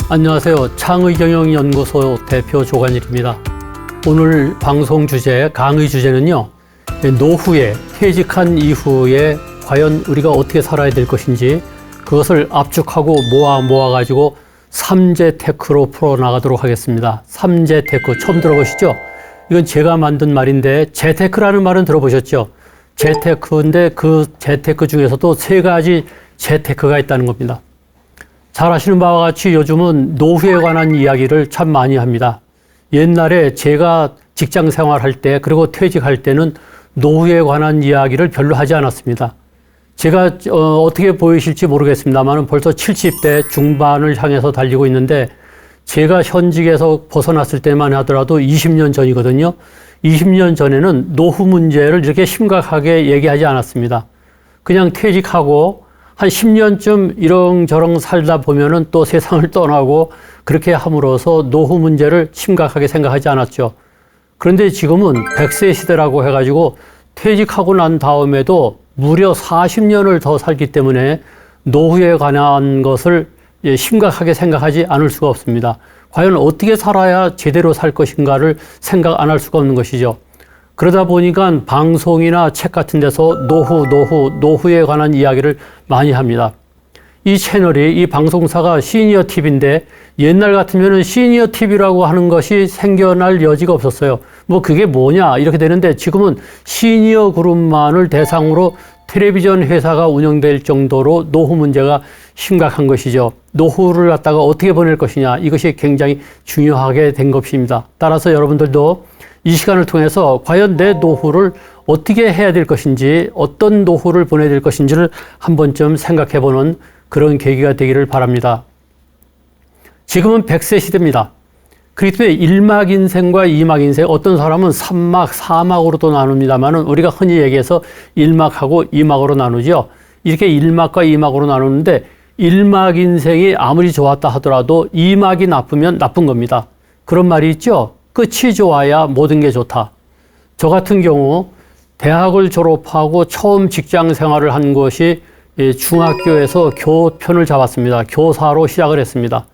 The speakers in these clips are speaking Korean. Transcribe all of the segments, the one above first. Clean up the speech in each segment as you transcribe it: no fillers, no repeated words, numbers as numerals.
안녕하세요. 창의경영연구소 대표 조관일입니다. 오늘 방송 주제, 강의 주제는요, 노후에, 퇴직한 이후에 과연 우리가 어떻게 살아야 될 것인지 그것을 압축하고 모아가지고 삼재테크로 풀어나가도록 하겠습니다. 삼재테크 처음 들어보시죠? 이건 제가 만든 말인데 재테크라는 말은 들어보셨죠? 재테크인데 그 재테크 중에서도 세 가지 재테크가 있다는 겁니다. 잘 아시는 바와 같이 요즘은 노후에 관한 이야기를 참 많이 합니다. 옛날에 제가 직장 생활할 때 그리고 퇴직할 때는 노후에 관한 이야기를 별로 하지 않았습니다. 제가 어떻게 보이실지 모르겠습니다만 벌써 70대 중반을 향해서 달리고 있는데 제가 현직에서 벗어났을 때만 하더라도 20년 전이거든요. 20년 전에는 노후 문제를 이렇게 심각하게 얘기하지 않았습니다. 그냥 퇴직하고 한 10년쯤 이런저런 살다 보면은 또 세상을 떠나고 그렇게 함으로써 노후 문제를 심각하게 생각하지 않았죠. 그런데 지금은 100세 시대라고 해가지고 퇴직하고 난 다음에도 무려 40년을 더 살기 때문에 노후에 관한 것을 심각하게 생각하지 않을 수가 없습니다. 과연 어떻게 살아야 제대로 살 것인가를 생각 안 할 수가 없는 것이죠. 그러다 보니까 방송이나 책 같은 데서 노후에 관한 이야기를 많이 합니다. 이 채널이, 이 방송사가 시니어 TV인데 옛날 같으면 시니어 TV라고 하는 것이 생겨날 여지가 없었어요. 뭐 그게 뭐냐 이렇게 되는데 지금은 시니어 그룹만을 대상으로 텔레비전 회사가 운영될 정도로 노후 문제가 심각한 것이죠. 노후를 갖다가 어떻게 보낼 것이냐 이것이 굉장히 중요하게 된 것입니다. 따라서 여러분들도 이 시간을 통해서 과연 내 노후를 어떻게 해야 될 것인지 어떤 노후를 보내야 될 것인지를 한 번쯤 생각해보는 그런 계기가 되기를 바랍니다. 지금은 100세 시대입니다. 그렇기 때문에 1막 인생과 2막 인생, 어떤 사람은 3막, 4막으로도 나눕니다만 우리가 흔히 얘기해서 1막하고 2막으로 나누죠. 이렇게 1막과 2막으로 나누는데 1막 인생이 아무리 좋았다 하더라도 2막이 나쁘면 나쁜 겁니다. 그런 말이 있죠. 끝이 좋아야 모든 게 좋다. 저 같은 경우 대학을 졸업하고 처음 직장 생활을 한 것이 중학교에서 교편을 잡았습니다. 교사로 시작을 했습니다.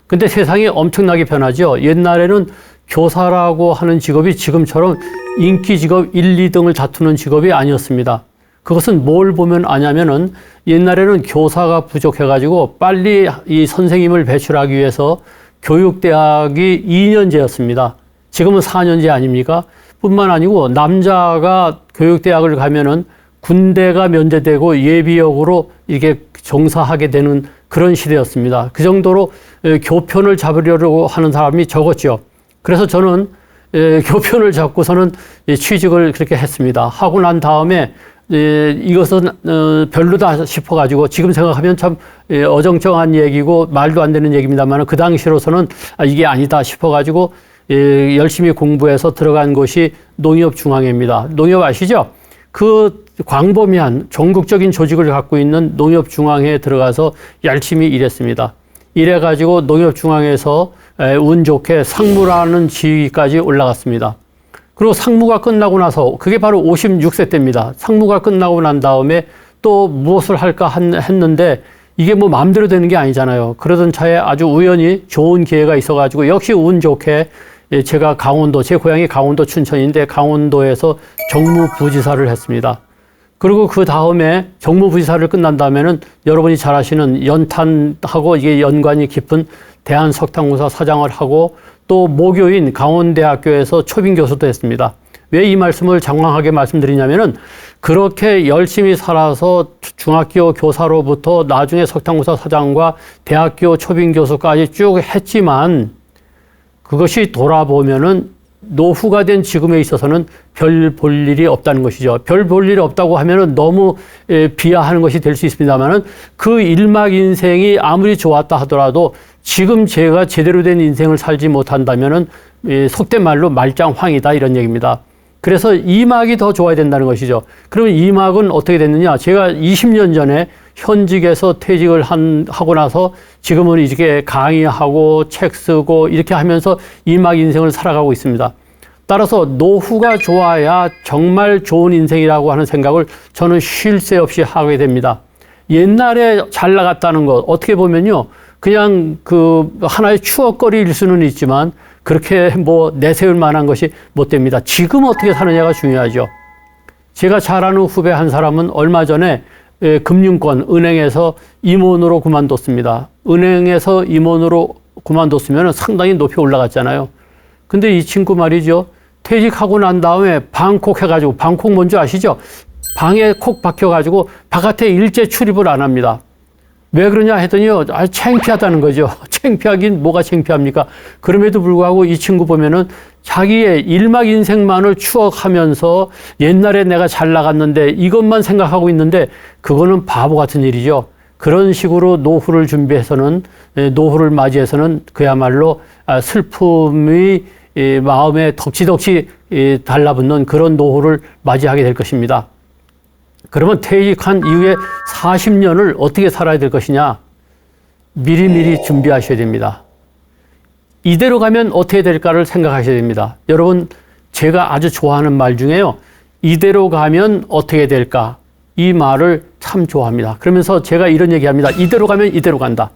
근데 세상이 엄청나게 변하죠. 옛날에는 교사라고 하는 직업이 지금처럼 인기 직업 1, 2등을 다투는 직업이 아니었습니다. 그것은 뭘 보면 아냐면은 옛날에는 교사가 부족해가지고 빨리 이 선생님을 배출하기 위해서 교육대학이 2년제였습니다. 지금은 4년제 아닙니까? 뿐만 아니고 남자가 교육대학을 가면은 군대가 면제되고 예비역으로 이게 종사하게 되는 그런 시대였습니다. 그 정도로 교편을 잡으려고 하는 사람이 적었죠. 그래서 저는 교편을 잡고서는 취직을 그렇게 했습니다. 하고 난 다음에 이것은 별로다 싶어가지고 지금 생각하면 참 어정쩡한 얘기고 말도 안 되는 얘기입니다만 그 당시로서는 이게 아니다 싶어가지고 열심히 공부해서 들어간 곳이 농협중앙회입니다. 농협 아시죠? 그 광범위한 전국적인 조직을 갖고 있는 농협중앙회에 들어가서 열심히 일했습니다. 이래가지고 농협중앙회에서 운 좋게 상무라는 지위까지 올라갔습니다. 그리고 상무가 끝나고 나서 그게 바로 56세 때입니다. 상무가 끝나고 난 다음에 또 무엇을 할까 했는데 이게 뭐 마음대로 되는 게 아니잖아요. 그러던 차에 아주 우연히 좋은 기회가 있어가지고 역시 운 좋게 제가 강원도, 제 고향이 강원도 춘천인데 강원도에서 정무부지사를 했습니다. 그리고 그 다음에 정무부지사를 끝난 다음에는 여러분이 잘 아시는 연탄하고 이게 연관이 깊은 대한석탄공사 사장을 하고 또 모교인 강원대학교에서 초빙교수도 했습니다. 왜 이 말씀을 장황하게 말씀드리냐면은 그렇게 열심히 살아서 중학교 교사로부터 나중에 석탄공사 사장과 대학교 초빙교수까지 쭉 했지만 그것이 돌아보면은 노후가 된 지금에 있어서는 별 볼 일이 없다는 것이죠. 별 볼 일이 없다고 하면은 너무 비하하는 것이 될 수 있습니다만은 그 1막 인생이 아무리 좋았다 하더라도 지금 제가 제대로 된 인생을 살지 못한다면은 속된 말로 말짱황이다 이런 얘기입니다. 그래서 2막이 더 좋아야 된다는 것이죠. 그러면 2막은 어떻게 됐느냐? 제가 20년 전에 현직에서 퇴직을 하고 나서 지금은 이렇게 강의하고 책 쓰고 이렇게 하면서 2막 인생을 살아가고 있습니다. 따라서 노후가 좋아야 정말 좋은 인생이라고 하는 생각을 저는 쉴 새 없이 하게 됩니다. 옛날에 잘 나갔다는 것 어떻게 보면요. 그냥 그 하나의 추억거리일 수는 있지만 그렇게 뭐 내세울 만한 것이 못 됩니다. 지금 어떻게 사느냐가 중요하죠. 제가 잘 아는 후배 한 사람은 얼마 전에 금융권, 은행에서 임원으로 그만뒀습니다. 은행에서 임원으로 그만뒀으면 상당히 높이 올라갔잖아요. 근데 이 친구 말이죠. 퇴직하고 난 다음에 방콕 해가지고, 방콕 뭔지 아시죠? 방에 콕 박혀가지고 바깥에 일제 출입을 안 합니다. 왜 그러냐 했더니요. 아주 창피하다는 거죠. 창피하긴 뭐가 창피합니까? 그럼에도 불구하고 이 친구 보면은 자기의 일막 인생만을 추억하면서 옛날에 내가 잘 나갔는데 이것만 생각하고 있는데 그거는 바보 같은 일이죠. 그런 식으로 노후를 준비해서는, 노후를 맞이해서는 그야말로 슬픔이 마음에 덕지덕지 달라붙는 그런 노후를 맞이하게 될 것입니다. 그러면 퇴직한 이후에 40년을 어떻게 살아야 될 것이냐? 미리미리 준비하셔야 됩니다. 이대로 가면 어떻게 될까를 생각하셔야 됩니다. 여러분, 제가 아주 좋아하는 말 중에요. 이대로 가면 어떻게 될까? 이 말을 참 좋아합니다. 그러면서 제가 이런 얘기합니다. 이대로 가면 이대로 간다.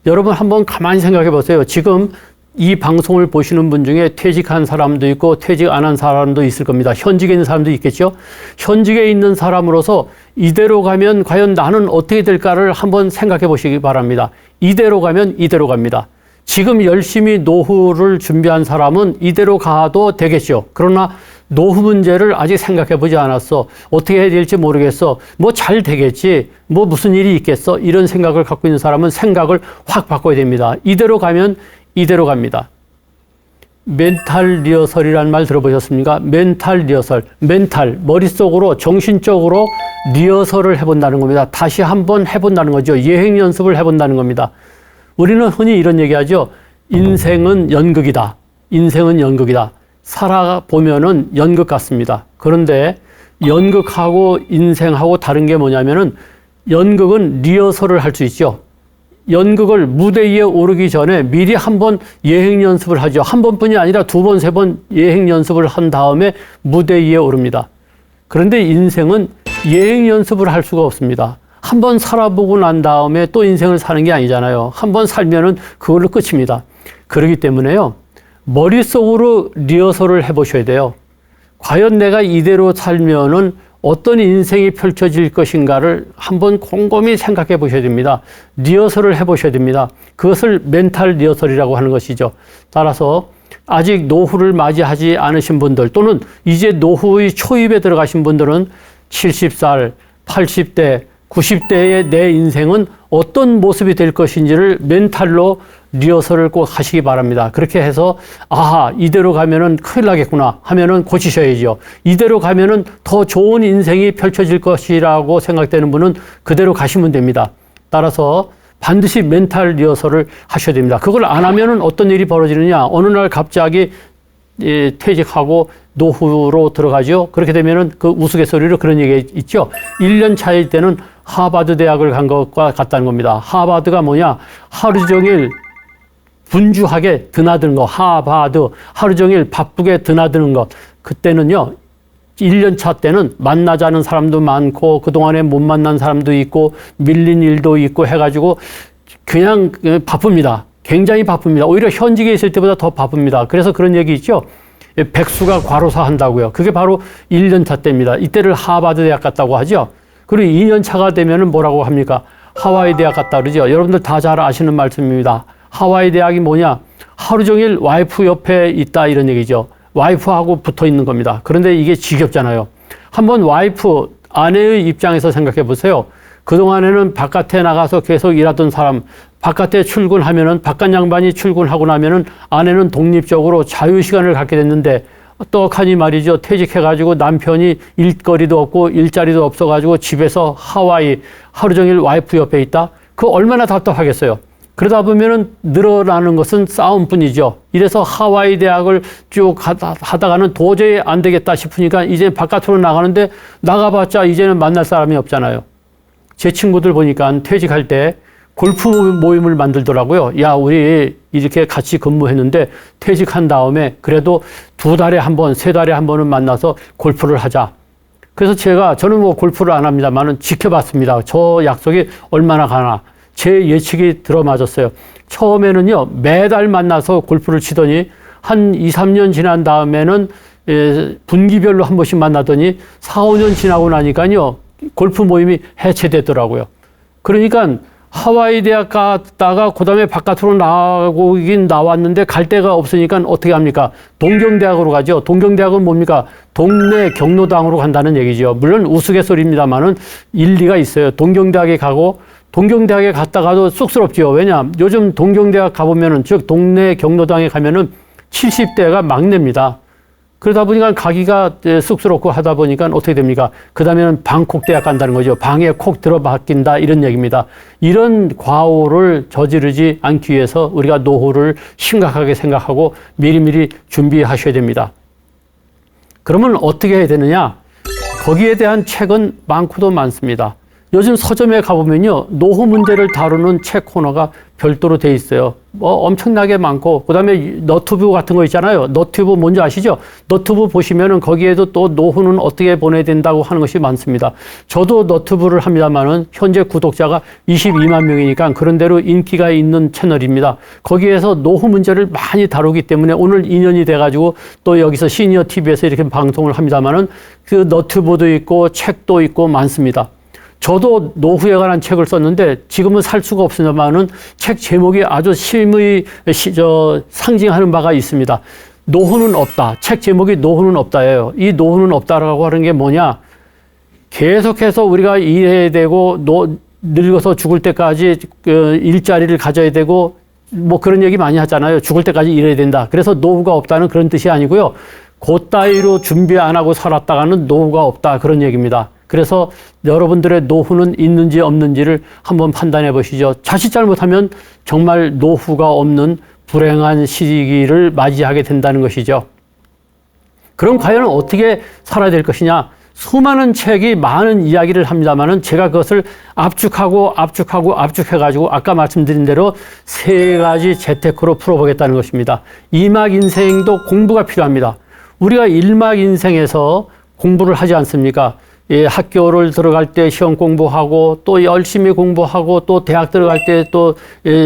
여러분 한번 가만히 생각해 보세요. 지금 이 방송을 보시는 분 중에 퇴직한 사람도 있고 퇴직 안 한 사람도 있을 겁니다. 현직에 있는 사람도 있겠죠. 현직에 있는 사람으로서 이대로 가면 과연 나는 어떻게 될까를 한번 생각해 보시기 바랍니다. 이대로 가면 이대로 갑니다. 지금 열심히 노후를 준비한 사람은 이대로 가도 되겠죠. 그러나 노후 문제를 아직 생각해 보지 않았어. 어떻게 해야 될지 모르겠어. 뭐 잘 되겠지. 뭐 무슨 일이 있겠어. 이런 생각을 갖고 있는 사람은 생각을 확 바꿔야 됩니다. 이대로 가면 이대로 갑니다. 멘탈 리허설이라는 말 들어보셨습니까? 멘탈 리허설. 멘탈, 머릿속으로 정신적으로 리허설을 해본다는 겁니다. 다시 한번 해본다는 거죠. 예행 연습을 해본다는 겁니다. 우리는 흔히 이런 얘기하죠. 인생은 연극이다. 인생은 연극이다. 살아보면은 연극 같습니다. 그런데 연극하고 인생하고 다른 게 뭐냐면은 연극은 리허설을 할 수 있죠. 연극을 무대 위에 오르기 전에 미리 한번 예행 연습을 하죠. 한 번뿐이 아니라 두 번, 세 번 예행 연습을 한 다음에 무대 위에 오릅니다. 그런데 인생은 예행 연습을 할 수가 없습니다. 한번 살아보고 난 다음에 또 인생을 사는 게 아니잖아요. 한번 살면은 그걸로 끝입니다. 그렇기 때문에요. 머릿속으로 리허설을 해보셔야 돼요. 과연 내가 이대로 살면은 어떤 인생이 펼쳐질 것인가를 한번 곰곰이 생각해 보셔야 됩니다. 리허설을 해보셔야 됩니다. 그것을 멘탈 리허설이라고 하는 것이죠. 따라서 아직 노후를 맞이하지 않으신 분들 또는 이제 노후의 초입에 들어가신 분들은 70살, 80대, 90대의 내 인생은 어떤 모습이 될 것인지를 멘탈로 리허설을 꼭 하시기 바랍니다. 그렇게 해서 아하, 이대로 가면은 큰일 나겠구나 하면은 고치셔야죠. 이대로 가면은 더 좋은 인생이 펼쳐질 것이라고 생각되는 분은 그대로 가시면 됩니다. 따라서 반드시 멘탈 리허설을 하셔야 됩니다. 그걸 안 하면은 어떤 일이 벌어지느냐? 어느 날 갑자기 퇴직하고 노후로 들어가죠. 그렇게 되면은 그 우스갯소리로 그런 얘기 있죠. 1년 차일 때는 하버드 대학을 간 것과 같다는 겁니다. 하버드가 뭐냐? 하루 종일 분주하게 드나드는 거. 하버드. 하루 종일 바쁘게 드나드는 것. 그때는요. 1년 차 때는 만나자는 사람도 많고 그동안에 못 만난 사람도 있고 밀린 일도 있고 해가지고 그냥 바쁩니다. 굉장히 바쁩니다. 오히려 현직에 있을 때보다 더 바쁩니다. 그래서 그런 얘기 있죠. 백수가 과로사 한다고요. 그게 바로 1년 차 때입니다. 이때를 하버드 대학 갔다고 하죠. 그리고 2년 차가 되면은 뭐라고 합니까? 하와이 대학 갔다 그러죠. 여러분들 다 잘 아시는 말씀입니다. 하와이 대학이 뭐냐? 하루 종일 와이프 옆에 있다 이런 얘기죠. 와이프하고 붙어 있는 겁니다. 그런데 이게 지겹잖아요. 한번 와이프, 아내의 입장에서 생각해 보세요. 그동안에는 바깥에 나가서 계속 일하던 사람, 바깥에 출근하면은 바깥 양반이 출근하고 나면은 아내는 독립적으로 자유시간을 갖게 됐는데 떡하니 말이죠. 퇴직해가지고 남편이 일거리도 없고 일자리도 없어가지고 집에서 하와이 하루 종일 와이프 옆에 있다? 그거 얼마나 답답하겠어요. 그러다 보면은 늘어나는 것은 싸움뿐이죠. 이래서 하와이 대학을 쭉 하다가는 도저히 안 되겠다 싶으니까 이제 바깥으로 나가는데 나가봤자 이제는 만날 사람이 없잖아요. 제 친구들 보니까 퇴직할 때 골프 모임을 만들더라고요. 야, 우리 이렇게 같이 근무했는데 퇴직한 다음에 그래도 2달에 한 번, 3달에 한 번은 만나서 골프를 하자. 그래서 저는 뭐 골프를 안 합니다만은 지켜봤습니다. 저 약속이 얼마나 가나. 제 예측이 들어맞았어요. 처음에는요, 매달 만나서 골프를 치더니 한 2, 3년 지난 다음에는 분기별로 한 번씩 만나더니 4, 5년 지나고 나니까요, 골프 모임이 해체되더라고요. 그러니까 하와이 대학 갔다가 그다음에 바깥으로 나오긴 나왔는데 갈 데가 없으니까 어떻게 합니까? 동경대학으로 가죠. 동경대학은 뭡니까? 동네 경로당으로 간다는 얘기죠. 물론 우스갯소리입니다만은 일리가 있어요. 동경대학에 가고 동경대학에 갔다가도 쑥스럽죠. 왜냐? 요즘 동경대학 가보면은, 즉 동네 경로당에 가면은 70대가 막내입니다. 그러다 보니까 가기가 쑥스럽고 하다 보니까 어떻게 됩니까? 그 다음에는 방콕 대학 간다는 거죠. 방에 콕 들어박힌다, 이런 얘기입니다. 이런 과오를 저지르지 않기 위해서 우리가 노후를 심각하게 생각하고 미리미리 준비하셔야 됩니다. 그러면 어떻게 해야 되느냐? 거기에 대한 책은 많고도 많습니다. 요즘 서점에 가보면요, 노후 문제를 다루는 책 코너가 별도로 돼 있어요. 엄청나게 많고, 그 다음에 너튜브 같은 거 있잖아요. 너튜브 뭔지 아시죠? 너튜브 보시면은 거기에도 또 노후는 어떻게 보내야 된다고 하는 것이 많습니다. 저도 너튜브를 합니다만은 현재 구독자가 22만 명이니까 그런대로 인기가 있는 채널입니다. 거기에서 노후 문제를 많이 다루기 때문에 오늘 인연이 돼가지고 또 여기서 시니어 TV에서 이렇게 방송을 합니다만은 그 너튜브도 있고 책도 있고 많습니다. 저도 노후에 관한 책을 썼는데 지금은 살 수가 없습니다만은 책 제목이 아주 실무의 상징하는 바가 있습니다. 노후는 없다. 책 제목이 노후는 없다예요. 이 노후는 없다라고 하는 게 뭐냐? 계속해서 우리가 일해야 되고 늙어서 죽을 때까지 일자리를 가져야 되고 뭐 그런 얘기 많이 하잖아요. 죽을 때까지 일해야 된다. 그래서 노후가 없다는 그런 뜻이 아니고요. 그따위로 준비 안 하고 살았다가는 노후가 없다, 그런 얘기입니다. 그래서 여러분들의 노후는 있는지 없는지를 한번 판단해 보시죠. 자칫 잘못하면 정말 노후가 없는 불행한 시기를 맞이하게 된다는 것이죠. 그럼 과연 어떻게 살아야 될 것이냐? 수많은 책이 많은 이야기를 합니다만은 제가 그것을 압축해가지고 아까 말씀드린 대로 세 가지 재테크로 풀어보겠다는 것입니다. 2막 인생도 공부가 필요합니다. 우리가 1막 인생에서 공부를 하지 않습니까? 예, 학교를 들어갈 때 시험 공부하고 또 열심히 공부하고 또 대학 들어갈 때 또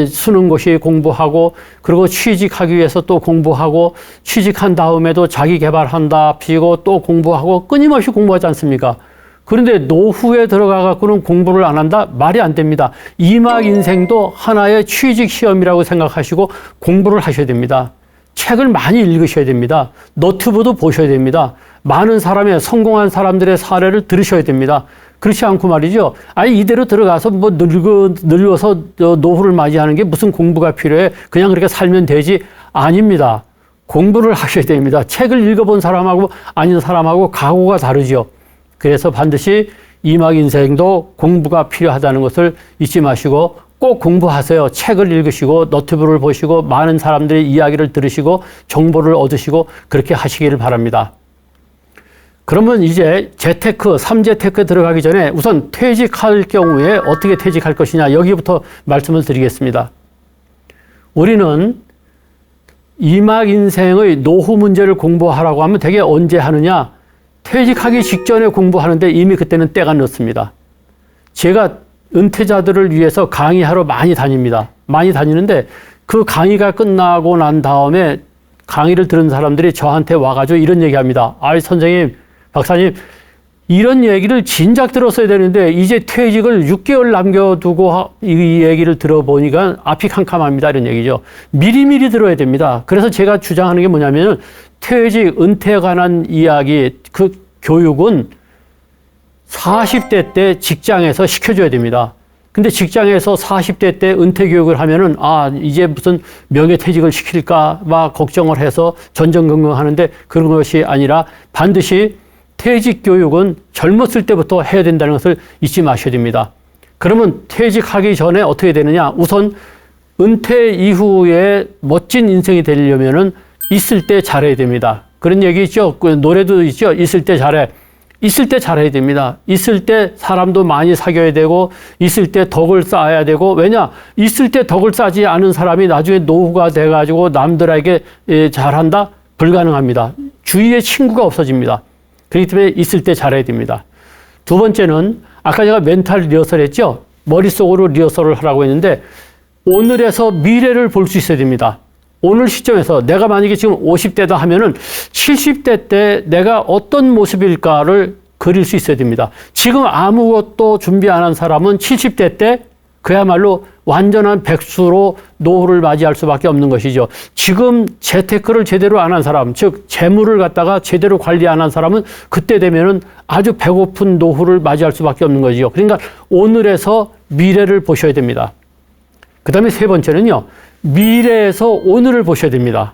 수능고시 공부하고 그리고 취직하기 위해서 또 공부하고 취직한 다음에도 자기 개발한답시고 또 공부하고 끊임없이 공부하지 않습니까? 그런데 노후에 들어가 갖고는 공부를 안 한다? 말이 안 됩니다. 2막 인생도 하나의 취직 시험이라고 생각하시고 공부를 하셔야 됩니다. 책을 많이 읽으셔야 됩니다. 너튜브도 보셔야 됩니다. 많은 사람의 성공한 사람들의 사례를 들으셔야 됩니다. 그렇지 않고 말이죠. 아니 이대로 들어가서 뭐 늙어서 노후를 맞이하는 게 무슨 공부가 필요해? 그냥 그렇게 살면 되지? 아닙니다. 공부를 하셔야 됩니다. 책을 읽어본 사람하고 아닌 사람하고 각오가 다르죠. 그래서 반드시 2막 인생도 공부가 필요하다는 것을 잊지 마시고 꼭 공부하세요. 책을 읽으시고 너튜브를 보시고 많은 사람들의 이야기를 들으시고 정보를 얻으시고 그렇게 하시기를 바랍니다. 그러면 이제 재테크, 3재테크에 들어가기 전에 우선 퇴직할 경우에 어떻게 퇴직할 것이냐, 여기부터 말씀을 드리겠습니다. 우리는 2막 인생의 노후 문제를 공부하라고 하면 되게 언제 하느냐? 퇴직하기 직전에 공부하는데 이미 그때는 때가 늦습니다. 제가 은퇴자들을 위해서 강의하러 많이 다닙니다. 많이 다니는데 그 강의가 끝나고 난 다음에 강의를 들은 사람들이 저한테 와가지고 이런 얘기합니다. 아이 선생님, 박사님, 이런 얘기를 진작 들었어야 되는데 이제 퇴직을 6개월 남겨두고 이 얘기를 들어보니까 앞이 캄캄합니다, 이런 얘기죠. 미리미리 들어야 됩니다. 그래서 제가 주장하는 게 뭐냐면 퇴직, 은퇴에 관한 이야기, 그 교육은 40대 때 직장에서 시켜줘야 됩니다. 근데 직장에서 40대 때 은퇴 교육을 하면은 이제 무슨 명예퇴직을 시킬까 막 걱정을 해서 전전긍긍하는데 그런 것이 아니라 반드시 퇴직 교육은 젊었을 때부터 해야 된다는 것을 잊지 마셔야 됩니다. 그러면 퇴직하기 전에 어떻게 되느냐? 우선 은퇴 이후에 멋진 인생이 되려면은 있을 때 잘해야 됩니다. 그런 얘기 있죠? 그 노래도 있죠? 있을 때 잘해. 있을 때 잘해야 됩니다. 있을 때 사람도 많이 사귀어야 되고 있을 때 덕을 쌓아야 되고, 왜냐? 있을 때 덕을 쌓지 않은 사람이 나중에 노후가 돼가지고 남들에게 잘한다? 불가능합니다. 주위에 친구가 없어집니다. 그렇기 때문에 있을 때 잘해야 됩니다. 두 번째는 아까 제가 멘탈 리허설 했죠? 머릿속으로 리허설을 하라고 했는데 오늘에서 미래를 볼 수 있어야 됩니다. 오늘 시점에서 내가 만약에 지금 50대다 하면은 70대 때 내가 어떤 모습일까를 그릴 수 있어야 됩니다. 지금 아무것도 준비 안 한 사람은 70대 때 그야말로 완전한 백수로 노후를 맞이할 수밖에 없는 것이죠. 지금 재테크를 제대로 안 한 사람, 즉 재물을 갖다가 제대로 관리 안 한 사람은 그때 되면은 아주 배고픈 노후를 맞이할 수밖에 없는 거죠. 그러니까 오늘에서 미래를 보셔야 됩니다. 그다음에 세 번째는요. 미래에서 오늘을 보셔야 됩니다.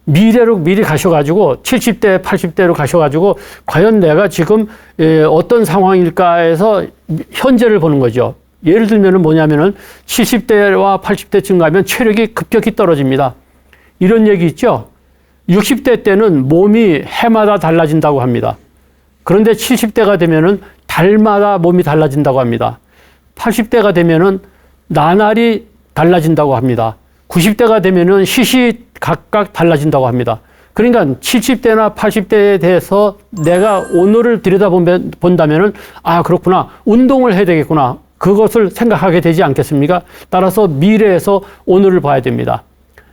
미래로 미리 가셔가지고 70대, 80대로 가셔가지고 과연 내가 지금 어떤 상황일까 해서 현재를 보는 거죠. 예를 들면 뭐냐면은 70대와 80대쯤 가면 체력이 급격히 떨어집니다. 이런 얘기 있죠. 60대 때는 몸이 해마다 달라진다고 합니다. 그런데 70대가 되면은 달마다 몸이 달라진다고 합니다. 80대가 되면은 나날이 달라진다고 합니다. 90대가 되면은 시시각각 달라진다고 합니다. 그러니까 70대나 80대에 대해서 내가 오늘을 들여다본다면은 아, 그렇구나. 운동을 해야 되겠구나. 그것을 생각하게 되지 않겠습니까? 따라서 미래에서 오늘을 봐야 됩니다.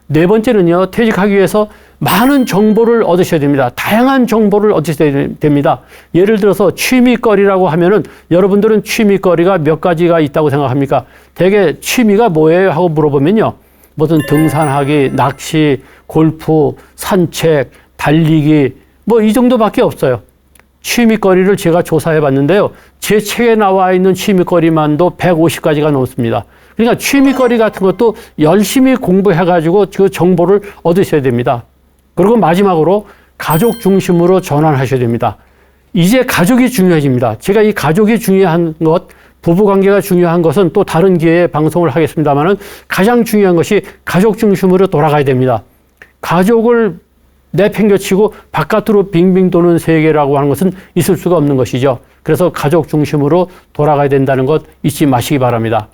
네 번째는요, 퇴직하기 위해서 많은 정보를 얻으셔야 됩니다. 다양한 정보를 얻으셔야 됩니다. 예를 들어서 취미거리라고 하면은 여러분들은 취미거리가 몇 가지가 있다고 생각합니까? 대개 취미가 뭐예요? 하고 물어보면요. 무슨 등산하기, 낚시, 골프, 산책, 달리기, 뭐 이 정도밖에 없어요. 취미거리를 제가 조사해 봤는데요. 제 책에 나와 있는 취미거리만도 150가지가 넘습니다. 그러니까 취미거리 같은 것도 열심히 공부해가지고 그 정보를 얻으셔야 됩니다. 그리고 마지막으로 가족 중심으로 전환하셔야 됩니다. 이제 가족이 중요해집니다. 제가 이 가족이 중요한 것, 부부관계가 중요한 것은 또 다른 기회에 방송을 하겠습니다만은 가장 중요한 것이 가족 중심으로 돌아가야 됩니다. 가족을 내팽겨치고 바깥으로 빙빙 도는 세계라고 하는 것은 있을 수가 없는 것이죠. 그래서 가족 중심으로 돌아가야 된다는 것 잊지 마시기 바랍니다.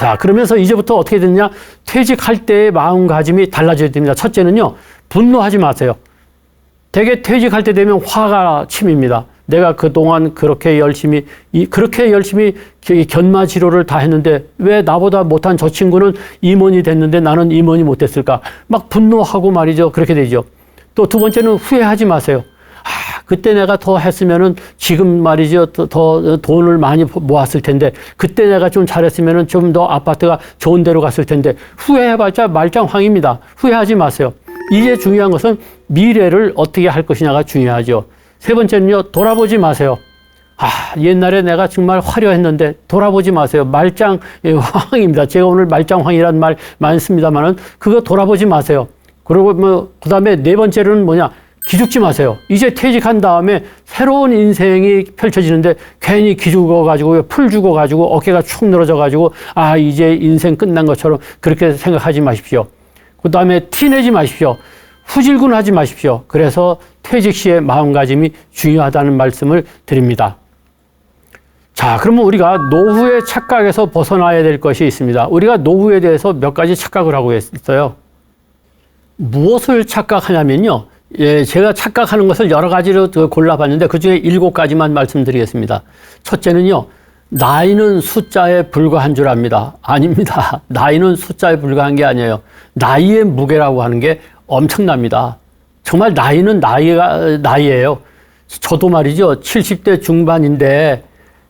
자, 그러면서 이제부터 어떻게 되느냐? 퇴직할 때의 마음가짐이 달라져야 됩니다. 첫째는요, 분노하지 마세요. 대개 퇴직할 때 되면 화가 침입니다. 내가 그동안 그렇게 열심히 견마 치료를 다 했는데 왜 나보다 못한 저 친구는 임원이 됐는데 나는 임원이 못 됐을까? 막 분노하고 말이죠. 그렇게 되죠. 또 두 번째는 후회하지 마세요. 아, 그때 내가 더 했으면은 지금 말이죠. 더 돈을 많이 모았을 텐데 그때 내가 좀 잘했으면은 좀 더 아파트가 좋은 데로 갔을 텐데 후회해봤자 말짱황입니다. 후회하지 마세요. 이제 중요한 것은 미래를 어떻게 할 것이냐가 중요하죠. 세 번째는요, 돌아보지 마세요. 아, 옛날에 내가 정말 화려했는데 돌아보지 마세요. 말짱황입니다. 제가 오늘 말짱황이라는 말 많이 씁니다만은 그거 돌아보지 마세요. 그리고 그다음에 네 번째로는 뭐냐? 기죽지 마세요. 이제 퇴직한 다음에 새로운 인생이 펼쳐지는데 괜히 기죽어가지고 풀 죽어가지고 어깨가 축 늘어져가지고 아, 이제 인생 끝난 것처럼 그렇게 생각하지 마십시오. 그다음에 티내지 마십시오. 후질군하지 마십시오. 그래서 퇴직 시의 마음가짐이 중요하다는 말씀을 드립니다. 자, 그러면 우리가 노후의 착각에서 벗어나야 될 것이 있습니다. 우리가 노후에 대해서 몇 가지 착각을 하고 있어요. 무엇을 착각하냐면요. 예, 제가 착각하는 것을 여러 가지로 골라봤는데 그중에 7가지만 말씀드리겠습니다. 첫째는요. 나이는 숫자에 불과한 줄 압니다. 아닙니다. 나이는 숫자에 불과한 게 아니에요. 나이의 무게라고 하는 게 엄청납니다. 정말 나이는 나이예요. 저도 말이죠. 70대 중반인데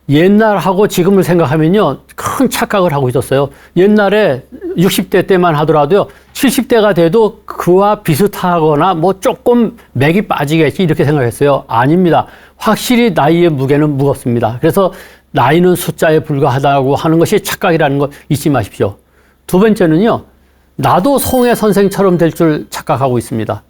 옛날하고 지금을 생각하면요. 큰 착각을 하고 있었어요. 옛날에 60대 때만 하더라도요. 70대가 돼도 그와 비슷하거나 뭐 조금 맥이 빠지겠지 이렇게 생각했어요. 아닙니다. 확실히 나이의 무게는 무겁습니다. 그래서 나이는 숫자에 불과하다고 하는 것이 착각이라는 거 잊지 마십시오. 두 번째는요. 나도 송해 선생처럼 될 줄 착각하고 있습니다.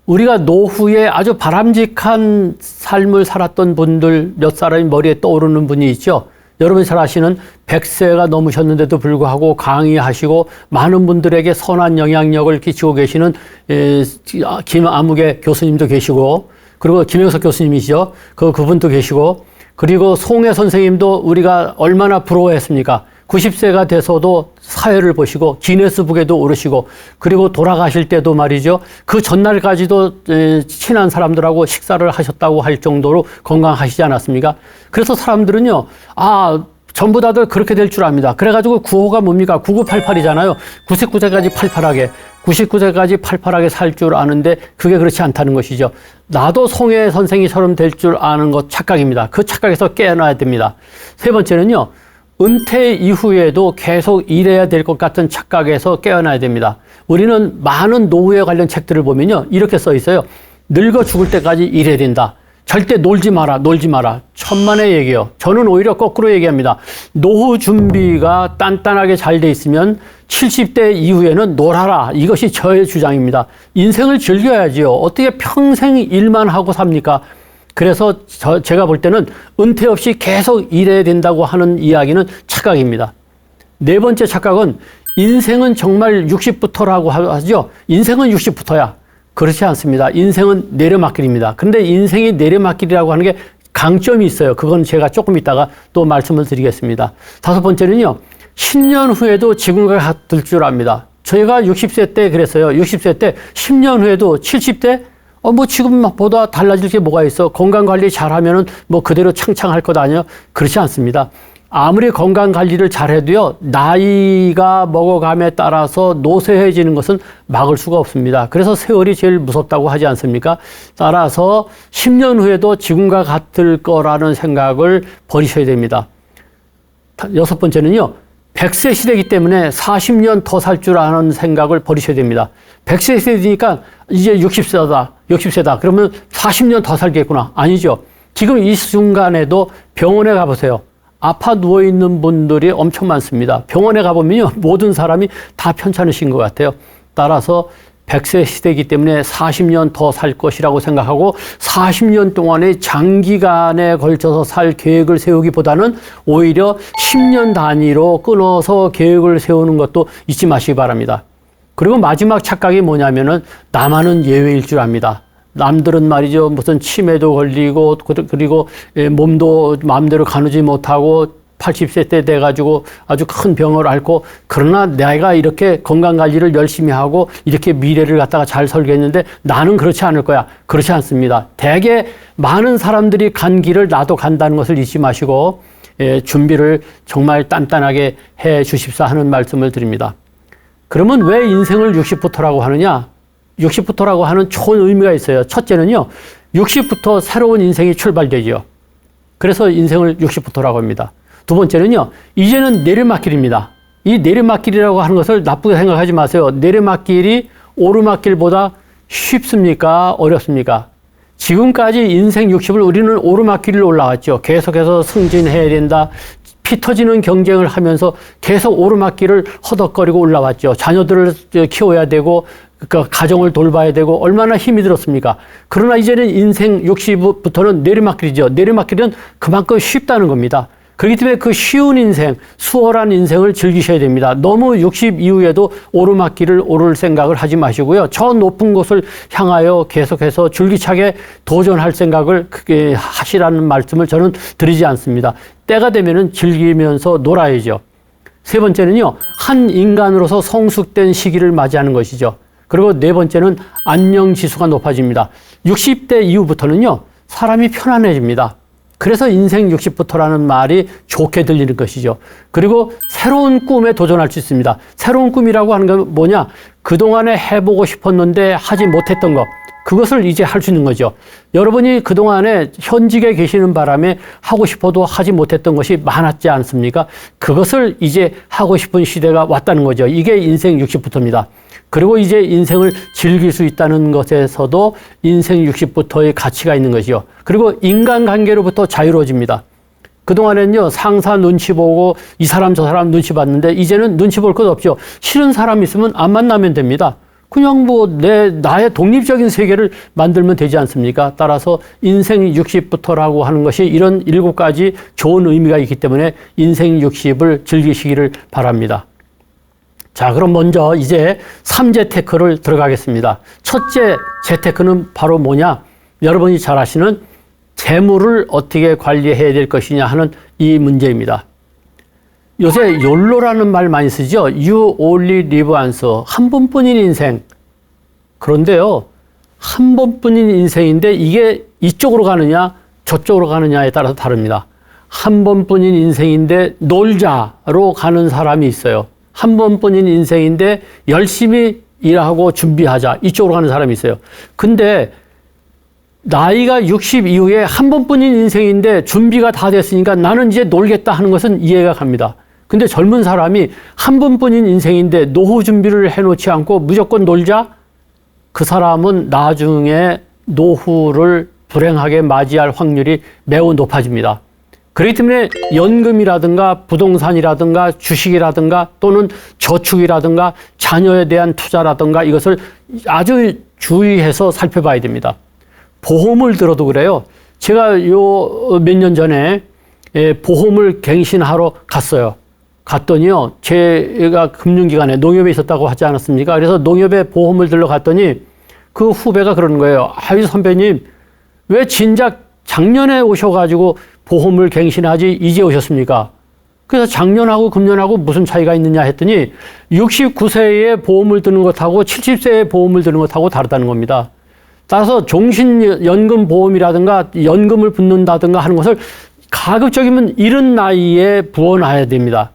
우리가 노후에 아주 바람직한 삶을 살았던 분들 몇 사람이 머리에 떠오르는 분이 있죠. 여러분이 잘 아시는 100세가 넘으셨는데도 불구하고 강의하시고 많은 분들에게 선한 영향력을 끼치고 계시는 김아무개 교수님도 계시고 그리고 김영석 교수님이시죠. 그분도 계시고 그리고 송해 선생님도 우리가 얼마나 부러워했습니까? 90세가 돼서도 사회를 보시고 기네스북에도 오르시고 그리고 돌아가실 때도 말이죠. 그 전날까지도 친한 사람들하고 식사를 하셨다고 할 정도로 건강하시지 않았습니까? 그래서 사람들은요. 아, 전부 다들 그렇게 될 줄 압니다. 그래가지고 구호가 뭡니까? 9988이잖아요. 99세까지 팔팔하게, 99세까지 팔팔하게 살 줄 아는데 그게 그렇지 않다는 것이죠. 나도 송혜 선생이처럼 될 줄 아는 것 착각입니다. 그 착각에서 깨어나야 됩니다. 세 번째는요. 은퇴 이후에도 계속 일해야 될 것 같은 착각에서 깨어나야 됩니다. 우리는 많은 노후에 관련 책들을 보면요. 이렇게 써 있어요. 늙어 죽을 때까지 일해야 된다. 절대 놀지 마라, 놀지 마라. 천만의 얘기요. 저는 오히려 거꾸로 얘기합니다. 노후 준비가 단단하게 잘 돼 있으면 70대 이후에는 놀아라. 이것이 저의 주장입니다. 인생을 즐겨야지요. 어떻게 평생 일만 하고 삽니까? 그래서 제가 볼 때는 은퇴 없이 계속 일해야 된다고 하는 이야기는 착각입니다. 네 번째 착각은 인생은 정말 60부터라고 하죠. 인생은 60부터야. 그렇지 않습니다. 인생은 내려막길입니다. 그런데 인생이 내려막길이라고 하는 게 강점이 있어요. 그건 제가 조금 이따가 또 말씀을 드리겠습니다. 다섯 번째는요. 10년 후에도 지금과 같을 줄 압니다. 저희가 60세 때 그랬어요. 60세 때 10년 후에도 70대 뭐 지금보다 달라질 게 뭐가 있어? 건강 관리 잘하면은 뭐 그대로 창창할 것 아니에요? 그렇지 않습니다. 아무리 건강 관리를 잘해도요, 나이가 먹어감에 따라서 노쇠해지는 것은 막을 수가 없습니다. 그래서 세월이 제일 무섭다고 하지 않습니까? 따라서 10년 후에도 지금과 같을 거라는 생각을 버리셔야 됩니다. 여섯 번째는요, 100세 시대이기 때문에 40년 더 살 줄 아는 생각을 버리셔야 됩니다. 100세 시대니까 이제 60세다. 그러면 40년 더 살겠구나. 아니죠. 지금 이 순간에도 병원에 가보세요. 아파 누워있는 분들이 엄청 많습니다. 병원에 가보면요. 모든 사람이 다 편찮으신 것 같아요. 따라서 100세 시대이기 때문에 40년 더 살 것이라고 생각하고 40년 동안의 장기간에 걸쳐서 살 계획을 세우기보다는 오히려 10년 단위로 끊어서 계획을 세우는 것도 잊지 마시기 바랍니다. 그리고 마지막 착각이 뭐냐면은 나만은 예외일 줄 압니다. 남들은 말이죠. 무슨 치매도 걸리고 그리고 몸도 마음대로 가누지 못하고 80세 때 돼가지고 아주 큰 병을 앓고 그러나 내가 이렇게 건강관리를 열심히 하고 이렇게 미래를 갖다가 잘 설계했는데 나는 그렇지 않을 거야. 그렇지 않습니다. 대개 많은 사람들이 간 길을 나도 간다는 것을 잊지 마시고 준비를 정말 단단하게 해 주십사 하는 말씀을 드립니다. 그러면 왜 인생을 60부터라고 하느냐? 60부터라고 하는 좋은 의미가 있어요. 첫째는요. 60부터 새로운 인생이 출발되죠. 그래서 인생을 60부터라고 합니다. 두 번째는요. 이제는 내리막길입니다. 이 내리막길이라고 하는 것을 나쁘게 생각하지 마세요. 내리막길이 오르막길보다 쉽습니까? 어렵습니까? 지금까지 인생 60을 우리는 오르막길을 올라왔죠. 계속해서 승진해야 된다. 피 터지는 경쟁을 하면서 계속 오르막길을 허덕거리고 올라왔죠. 자녀들을 키워야 되고 그러니까 가정을 돌봐야 되고 얼마나 힘이 들었습니까? 그러나 이제는 인생 60부터는 내리막길이죠. 내리막길은 그만큼 쉽다는 겁니다. 그렇기 때문에 그 쉬운 인생, 수월한 인생을 즐기셔야 됩니다. 너무 60 이후에도 오르막길을 오를 생각을 하지 마시고요. 저 높은 곳을 향하여 계속해서 줄기차게 도전할 생각을 크게 하시라는 말씀을 저는 드리지 않습니다. 때가 되면은 즐기면서 놀아야죠. 세 번째는요. 한 인간으로서 성숙된 시기를 맞이하는 것이죠. 그리고 네 번째는 안녕지수가 높아집니다. 60대 이후부터는요. 사람이 편안해집니다. 그래서 인생 60부터라는 말이 좋게 들리는 것이죠. 그리고 새로운 꿈에 도전할 수 있습니다. 새로운 꿈이라고 하는 건 뭐냐? 그동안에 해보고 싶었는데 하지 못했던 것. 그것을 이제 할 수 있는 거죠. 여러분이 그동안에 현직에 계시는 바람에 하고 싶어도 하지 못했던 것이 많았지 않습니까? 그것을 이제 하고 싶은 시대가 왔다는 거죠. 이게 인생 60부터입니다. 그리고 이제 인생을 즐길 수 있다는 것에서도 인생 60부터의 가치가 있는 것이요. 그리고 인간관계로부터 자유로워집니다. 그동안에는요, 상사 눈치 보고 이 사람 저 사람 눈치 봤는데 이제는 눈치 볼 것 없죠. 싫은 사람 있으면 안 만나면 됩니다. 그냥 나의 독립적인 세계를 만들면 되지 않습니까? 따라서 인생 60부터라고 하는 것이 이런 7가지 좋은 의미가 있기 때문에 인생 60을 즐기시기를 바랍니다. 자, 그럼 먼저 이제 3재테크를 들어가겠습니다. 첫째 재테크는 바로 뭐냐? 여러분이 잘 아시는 재물을 어떻게 관리해야 될 것이냐 하는 이 문제입니다. 요새 욜로라는 말 많이 쓰죠? You only live once. 한 번뿐인 인생. 그런데요, 한 번뿐인 인생인데 이게 이쪽으로 가느냐, 저쪽으로 가느냐에 따라서 다릅니다. 한 번뿐인 인생인데 놀자로 가는 사람이 있어요. 한 번뿐인 인생인데 열심히 일하고 준비하자 이쪽으로 가는 사람이 있어요. 근데 나이가 60 이후에 한 번뿐인 인생인데 준비가 다 됐으니까 나는 이제 놀겠다 하는 것은 이해가 갑니다. 근데 젊은 사람이 한 번뿐인 인생인데 노후 준비를 해놓지 않고 무조건 놀자? 그 사람은 나중에 노후를 불행하게 맞이할 확률이 매우 높아집니다. 그렇기 때문에 연금이라든가 부동산이라든가 주식이라든가 또는 저축이라든가 자녀에 대한 투자라든가 이것을 아주 주의해서 살펴봐야 됩니다. 보험을 들어도 그래요. 제가 요 몇 년 전에 보험을 갱신하러 갔어요. 갔더니요, 제가 금융기관에 농협에 있었다고 하지 않았습니까? 그래서 농협에 보험을 들러 갔더니 그 후배가 그러는 거예요. 아유, 선배님, 왜 진작 작년에 오셔가지고 보험을 갱신하지 이제 오셨습니까? 그래서 작년하고 금년하고 무슨 차이가 있느냐 했더니 69세에 보험을 드는 것하고 70세에 보험을 드는 것하고 다르다는 겁니다. 따라서 종신연금보험이라든가 연금을 붓는다든가 하는 것을 가급적이면 이른 나이에 부어놔야 됩니다.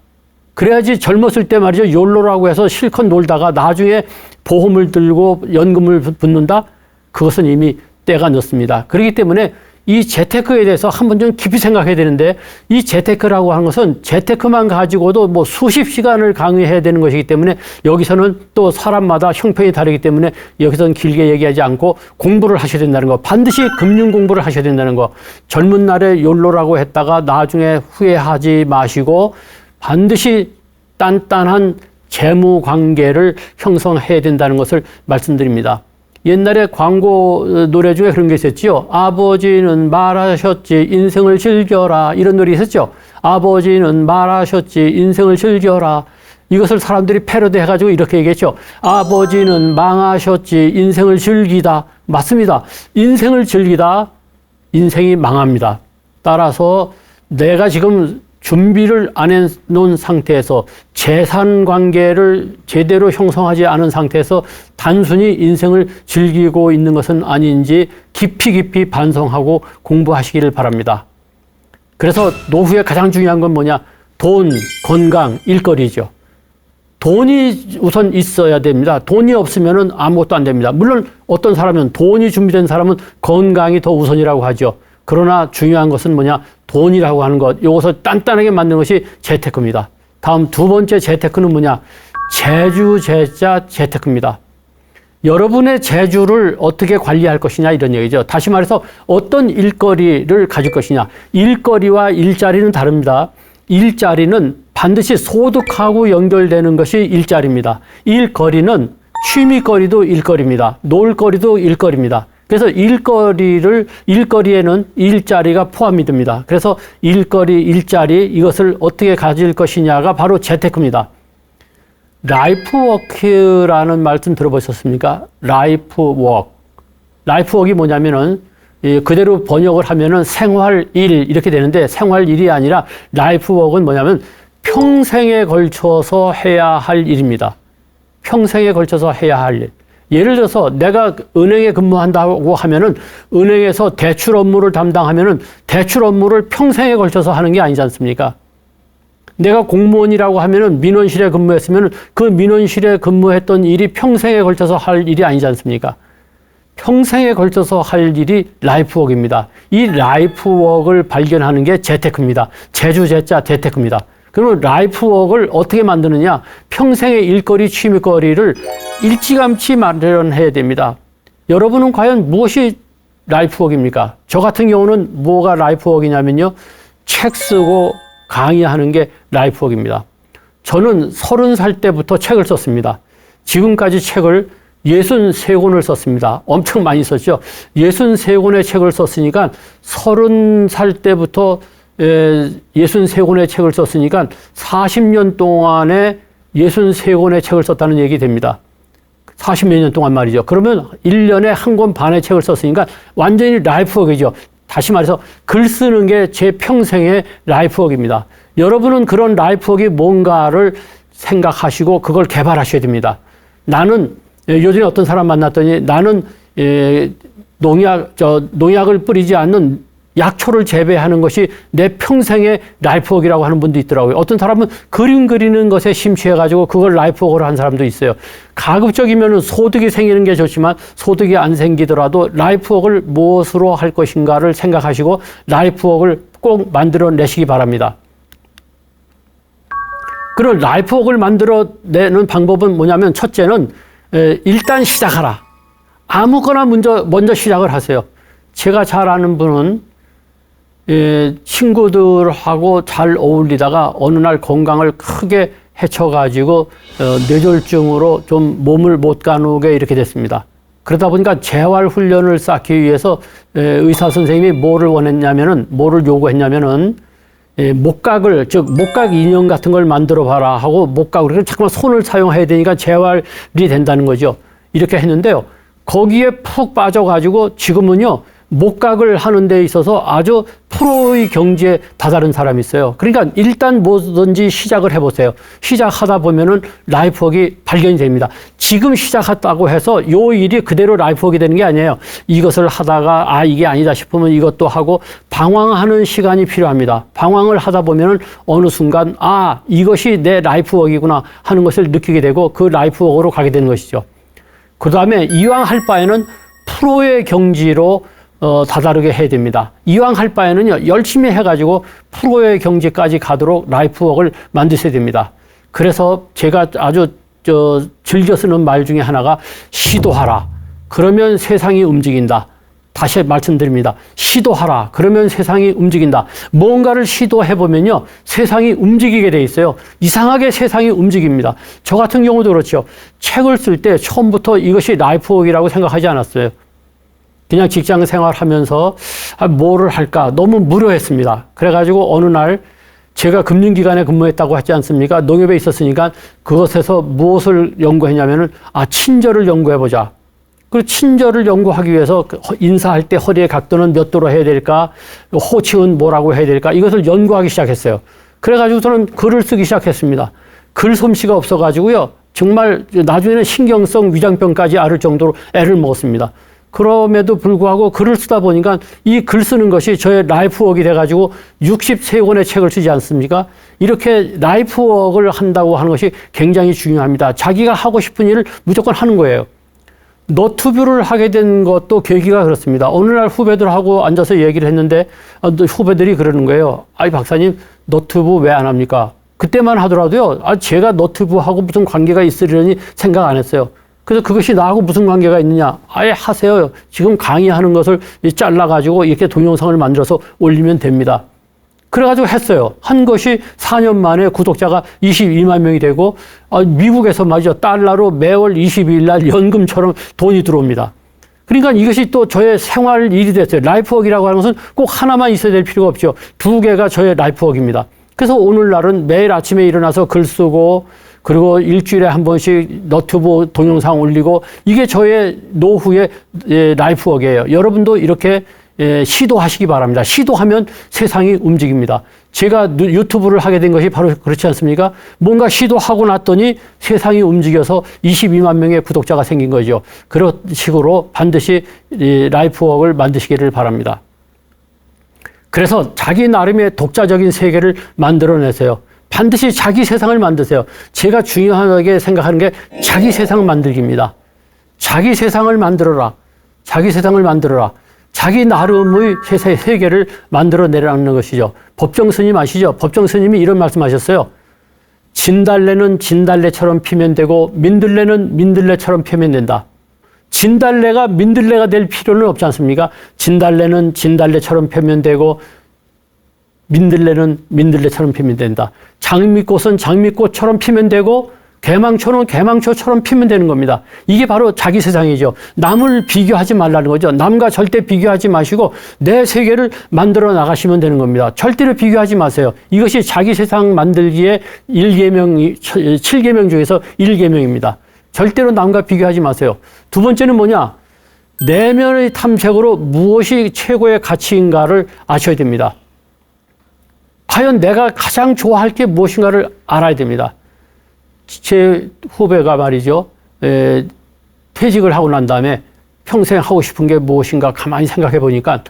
그래야지 젊었을 때 말이죠. 욜로라고 해서 실컷 놀다가 나중에 보험을 들고 연금을 붓는다? 그것은 이미 때가 늦습니다. 그렇기 때문에 이 재테크에 대해서 한번 좀 깊이 생각해야 되는데 이 재테크라고 하는 것은 재테크만 가지고도 뭐 수십 시간을 강의해야 되는 것이기 때문에 여기서는 또 사람마다 형편이 다르기 때문에 여기서는 길게 얘기하지 않고 공부를 하셔야 된다는 거. 반드시 금융 공부를 하셔야 된다는 거. 젊은 날에 욜로라고 했다가 나중에 후회하지 마시고 반드시 단단한 재무 관계를 형성해야 된다는 것을 말씀드립니다. 옛날에 광고 노래 중에 그런 게 있었지요. 아버지는 말하셨지 인생을 즐겨라 이런 노래 있었죠. 아버지는 말하셨지 인생을 즐겨라. 이것을 사람들이 패러디 해가지고 이렇게 얘기했죠. 아버지는 망하셨지 인생을 즐기다. 맞습니다. 인생을 즐기다 인생이 망합니다. 따라서 내가 지금 준비를 안 해놓은 상태에서 재산 관계를 제대로 형성하지 않은 상태에서 단순히 인생을 즐기고 있는 것은 아닌지 깊이 반성하고 공부하시기를 바랍니다. 그래서 노후에 가장 중요한 건 뭐냐? 돈, 건강, 일거리죠. 돈이 우선 있어야 됩니다. 돈이 없으면 아무것도 안 됩니다. 물론 어떤 사람은 돈이 준비된 사람은 건강이 더 우선이라고 하죠. 그러나 중요한 것은 뭐냐? 돈이라고 하는 것, 이것을 단단하게 만드는 것이 재테크입니다. 다음 두 번째 재테크는 뭐냐? 재주재자 재테크입니다. 여러분의 재주를 어떻게 관리할 것이냐 이런 얘기죠. 다시 말해서 어떤 일거리를 가질 것이냐. 일거리와 일자리는 다릅니다. 일자리는 반드시 소득하고 연결되는 것이 일자리입니다. 일거리는 취미거리도 일거리입니다. 놀거리도 일거리입니다. 그래서 일거리에는 일자리가 포함이 됩니다. 그래서 일거리, 일자리 이것을 어떻게 가질 것이냐가 바로 재테크입니다. 라이프워크라는 말씀 들어보셨습니까? 라이프워크. 라이프워크가 뭐냐면은 그대로 번역을 하면은 생활일 이렇게 되는데 생활일이 아니라 라이프워크는 뭐냐면 평생에 걸쳐서 해야 할 일입니다. 평생에 걸쳐서 해야 할 일. 예를 들어서 내가 은행에 근무한다고 하면은 은행에서 대출 업무를 담당하면은 대출 업무를 평생에 걸쳐서 하는 게 아니지 않습니까? 내가 공무원이라고 하면은 민원실에 근무했으면은 그 민원실에 근무했던 일이 평생에 걸쳐서 할 일이 아니지 않습니까? 평생에 걸쳐서 할 일이 라이프워크입니다. 이 라이프워크를 발견하는 게 재테크입니다. 재주재자 재테크입니다. 그러면 라이프워크를 어떻게 만드느냐? 평생의 일거리, 취미거리를 일찌감치 마련해야 됩니다. 여러분은 과연 무엇이 라이프워크입니까? 저 같은 경우는 뭐가 라이프워크냐면요. 책 쓰고 강의하는 게 라이프워크입니다. 저는 30살 때부터 책을 썼습니다. 지금까지 책을 63권을 썼습니다. 엄청 많이 썼죠. 63권의 책을 썼으니까 30살 때부터 63권의 책을 썼으니까 40년 동안에 63권의 책을 썼다는 얘기 됩니다. 40몇 년 동안 말이죠. 그러면 1년에 1권 반의 책을 썼으니까 완전히 라이프워크이죠. 다시 말해서 글 쓰는 게 제 평생의 라이프워크입니다. 여러분은 그런 라이프워크가 뭔가를 생각하시고 그걸 개발하셔야 됩니다. 나는 요즘에 어떤 사람 만났더니 나는 농약을 뿌리지 않는 약초를 재배하는 것이 내 평생의 라이프워크라고 하는 분도 있더라고요. 어떤 사람은 그림 그리는 것에 심취해가지고 그걸 라이프워크로 한 사람도 있어요. 가급적이면 소득이 생기는 게 좋지만 소득이 안 생기더라도 라이프워크를 무엇으로 할 것인가를 생각하시고 라이프워크를 꼭 만들어내시기 바랍니다. 그런 라이프워크를 만들어내는 방법은 뭐냐면 첫째는 일단 시작하라. 아무거나 먼저 시작을 하세요. 제가 잘 아는 분은 친구들하고 잘 어울리다가 어느 날 건강을 크게 해쳐가지고 뇌졸중으로 좀 몸을 못 가누게 이렇게 됐습니다. 그러다 보니까 재활훈련을 쌓기 위해서 의사 선생님이 뭐를 요구했냐면은 목각을, 즉 목각 인형 같은 걸 만들어 봐라 하고 목각으로 잠깐만 손을 사용해야 되니까 재활이 된다는 거죠. 이렇게 했는데요. 거기에 푹 빠져가지고 지금은요. 목각을 하는 데 있어서 아주 프로의 경지에 다다른 사람이 있어요. 그러니까 일단 뭐든지 시작을 해보세요. 시작하다 보면은 라이프워크가 발견이 됩니다. 지금 시작했다고 해서 요 일이 그대로 라이프워크가 되는 게 아니에요. 이것을 하다가 이게 아니다 싶으면 이것도 하고 방황하는 시간이 필요합니다. 방황을 하다 보면은 어느 순간 이것이 내 라이프워크이구나 하는 것을 느끼게 되고 그 라이프워크로 가게 되는 것이죠. 그 다음에 이왕 할 바에는 프로의 경지로 다다르게 해야 됩니다. 이왕 할 바에는요, 열심히 해가지고 프로의 경지까지 가도록 라이프워크를 만드셔야 됩니다. 그래서 제가 아주 즐겨 쓰는 말 중에 하나가 시도하라. 그러면 세상이 움직인다. 다시 말씀드립니다. 시도하라. 그러면 세상이 움직인다. 뭔가를 시도해보면요, 세상이 움직이게 돼 있어요. 이상하게 세상이 움직입니다. 저 같은 경우도 그렇죠. 책을 쓸 때 처음부터 이것이 라이프워크라고 생각하지 않았어요. 그냥 직장 생활하면서 뭐를 할까 너무 무료했습니다. 그래가지고 어느 날 제가 금융기관에 근무했다고 하지 않습니까? 농협에 있었으니까 그것에서 무엇을 연구했냐면은 친절을 연구해보자. 그리고 친절을 연구하기 위해서 인사할 때 허리의 각도는 몇 도로 해야 될까? 호칭은 뭐라고 해야 될까? 이것을 연구하기 시작했어요. 그래가지고 저는 글을 쓰기 시작했습니다. 글 솜씨가 없어가지고요. 정말 나중에는 신경성 위장병까지 앓을 정도로 애를 먹었습니다. 그럼에도 불구하고 글을 쓰다 보니까 이 글 쓰는 것이 저의 라이프워크가 돼가지고 63권의 책을 쓰지 않습니까? 이렇게 라이프워크를 한다고 하는 것이 굉장히 중요합니다. 자기가 하고 싶은 일을 무조건 하는 거예요. 너튜브를 하게 된 것도 계기가 그렇습니다. 어느 날 후배들하고 앉아서 얘기를 했는데 후배들이 그러는 거예요. 박사님 너튜브 왜 안 합니까? 그때만 하더라도요. 제가 너튜브하고 무슨 관계가 있으려니 생각 안 했어요. 그래서 그것이 나하고 무슨 관계가 있느냐? 아예 하세요. 지금 강의하는 것을 잘라가지고 이렇게 동영상을 만들어서 올리면 됩니다. 그래가지고 했어요. 한 것이 4년 만에 구독자가 22만 명이 되고 미국에서 말이죠. 달러로 매월 22일 날 연금처럼 돈이 들어옵니다. 그러니까 이것이 또 저의 생활 일이 됐어요. 라이프워크라고 하는 것은 꼭 하나만 있어야 될 필요가 없죠. 두 개가 저의 라이프워크입니다. 그래서 오늘날은 매일 아침에 일어나서 글 쓰고 그리고 일주일에 한 번씩 너튜브 동영상 올리고 이게 저의 노후의 라이프워크예요. 여러분도 이렇게 시도하시기 바랍니다. 시도하면 세상이 움직입니다. 제가 유튜브를 하게 된 것이 바로 그렇지 않습니까? 뭔가 시도하고 났더니 세상이 움직여서 22만 명의 구독자가 생긴 거죠. 그런 식으로 반드시 라이프워크를 만드시기를 바랍니다. 그래서 자기 나름의 독자적인 세계를 만들어내세요. 반드시 자기 세상을 만드세요. 제가 중요하게 생각하는 게 자기 세상 만들기입니다. 자기 세상을 만들어라. 자기 세상을 만들어라. 자기 나름의 세계를 만들어내라는 것이죠. 법정 스님 아시죠? 법정 스님이 이런 말씀하셨어요. 진달래는 진달래처럼 피면 되고 민들레는 민들레처럼 피면 된다. 진달래가 민들레가 될 필요는 없지 않습니까? 진달래는 진달래처럼 피면 되고 민들레는 민들레처럼 피면 된다. 장미꽃은 장미꽃처럼 피면 되고 개망초는 개망초처럼 피면 되는 겁니다. 이게 바로 자기 세상이죠. 남을 비교하지 말라는 거죠. 남과 절대 비교하지 마시고 내 세계를 만들어 나가시면 되는 겁니다. 절대로 비교하지 마세요. 이것이 자기 세상 만들기의 7계명 중에서 1계명입니다. 절대로 남과 비교하지 마세요. 두 번째는 뭐냐? 내면의 탐색으로 무엇이 최고의 가치인가를 아셔야 됩니다. 과연 내가 가장 좋아할 게 무엇인가를 알아야 됩니다. 제 후배가 말이죠. 퇴직을 하고 난 다음에 평생 하고 싶은 게 무엇인가 가만히 생각해 보니까